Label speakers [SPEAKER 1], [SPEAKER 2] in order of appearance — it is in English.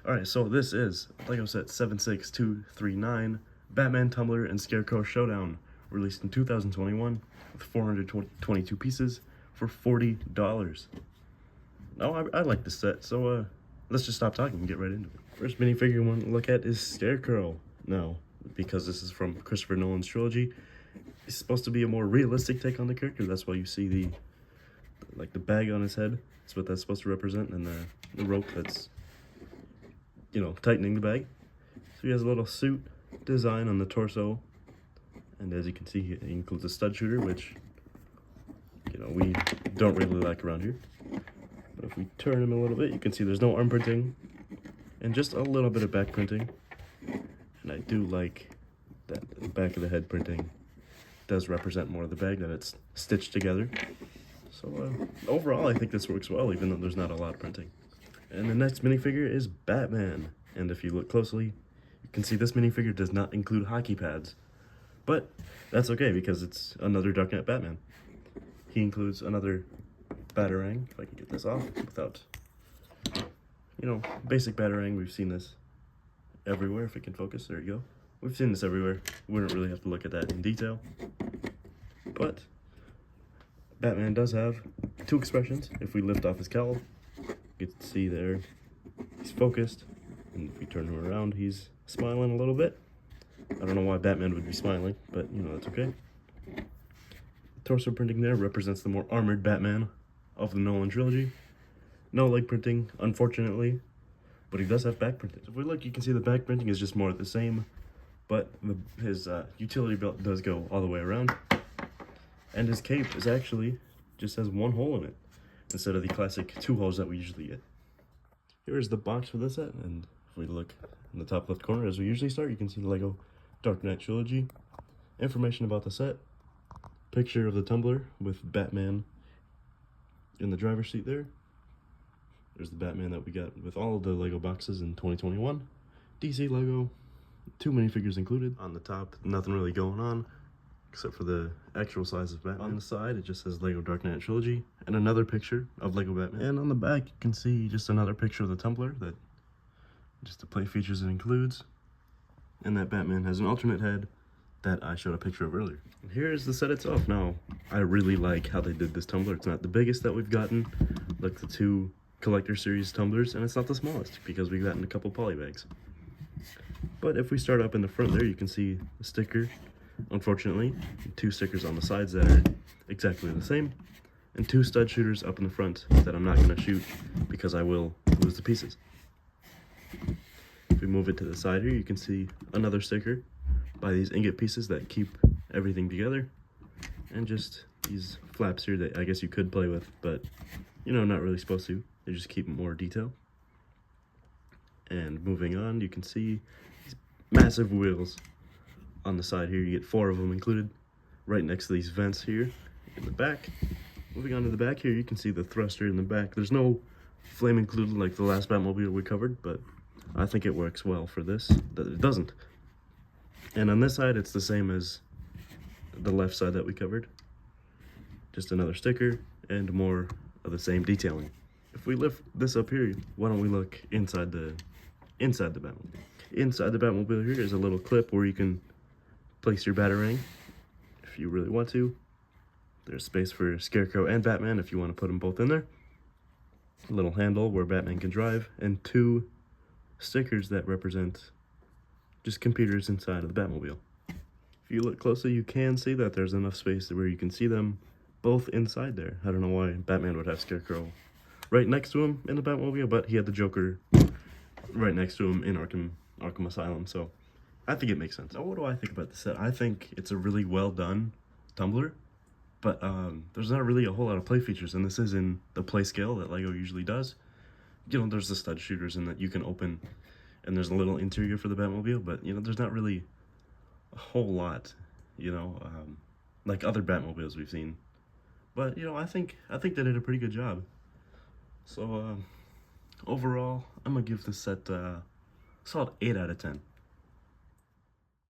[SPEAKER 1] Alright, so this is LEGO set 76239, Batman, Tumbler, and Scarecrow Showdown, released in 2021 with 422 pieces for $40. Now, I like this set, so let's just stop talking and get right into it. First minifigure you want to look at is Scarecrow. Now, because this is from Christopher Nolan's trilogy, it's supposed to be a more realistic take on the character. That's why you see the bag on his head. That's what that's supposed to represent, and the rope that's, you know, tightening the bag. So he has a little suit design on the torso, and as you can see, he includes a stud shooter, which, you know, we don't really like around here. But if we turn him a little bit, you can see there's no arm printing, and just a little bit of back printing. And I do like that the back of the head printing does represent more of the bag, that it's stitched together. So overall, I think this works well, even though there's not a lot of printing. And the next minifigure is Batman. And if you look closely, you can see this minifigure does not include hockey pads. But that's okay, because it's another Dark Knight Batman. He includes another Batarang, if I can get this off without, you know, basic Batarang. We've seen this everywhere. If it can focus, there you go. We've seen this everywhere. We wouldn't really have to look at that in detail. But Batman does have two expressions. If we lift off his cowl, you can see there he's focused, and if we turn him around, he's smiling a little bit. I don't know why Batman would be smiling, but you know, that's okay. The torso printing there represents the more armored Batman of the Nolan trilogy. No leg printing, unfortunately, but he does have back printing. If we look, you can see the back printing is just more of the same, but his utility belt does go all the way around, and his cape is actually just has one hole in it, instead of the classic two holes that we usually get. Here is the box for this set, and if we look in the top left corner, as we usually start, you can see the LEGO Dark Knight trilogy, information about the set, picture of the tumbler with Batman in the driver's seat there. There's the Batman that we got with all of the LEGO boxes in 2021. DC LEGO, 2 minifigures included. On the top, nothing really going on, except for the actual size of Batman. On the side, it just says LEGO Dark Knight Trilogy, and another picture of LEGO Batman. And on the back, you can see just another picture of the tumbler, that just the play features it includes. And that Batman has an alternate head that I showed a picture of earlier. And here's the set itself. Now, I really like how they did this tumbler. It's not the biggest that we've gotten, like the 2 collector series tumblers, and it's not the smallest, because we've gotten a couple poly bags. But if we start up in the front there, you can see the sticker, unfortunately, 2 stickers on the sides that are exactly the same, and 2 stud shooters up in the front that I'm not going to shoot because I will lose the pieces. If we move it to the side here, you can see another sticker by these ingot pieces that keep everything together, and just these flaps here that I guess you could play with, but you know, not really supposed to. They just keep more detail. And moving on, you can see these massive wheels on the side here. You get 4 of them included right next to these vents here in the back. Moving on to the back here, you can see the thruster in the back. There's no flame included like the last Batmobile we covered, but I think it works well for this, that it doesn't. And on this side, it's the same as the left side that we covered. Just another sticker and more of the same detailing. If we lift this up here, why don't we look inside the Batmobile. Inside the Batmobile here is a little clip where you can place your Batarang if you really want to. There's space for Scarecrow and Batman if you want to put them both in there. A little handle where Batman can drive, and 2 stickers that represent just computers inside of the Batmobile. If you look closely, you can see that there's enough space where you can see them both inside there. I don't know why Batman would have Scarecrow right next to him in the Batmobile, but he had the Joker right next to him in Arkham Asylum, so I think it makes sense. Now, what do I think about the set? I think it's a really well done tumbler, but there's not really a whole lot of play features, and this is in the play scale that LEGO usually does. You know, there's the stud shooters in that you can open, and there's a little interior for the Batmobile, but you know, there's not really a whole lot, you know, like other Batmobiles we've seen. But you know, I think they did a pretty good job. So overall, I'm gonna give this set a solid 8 out of 10.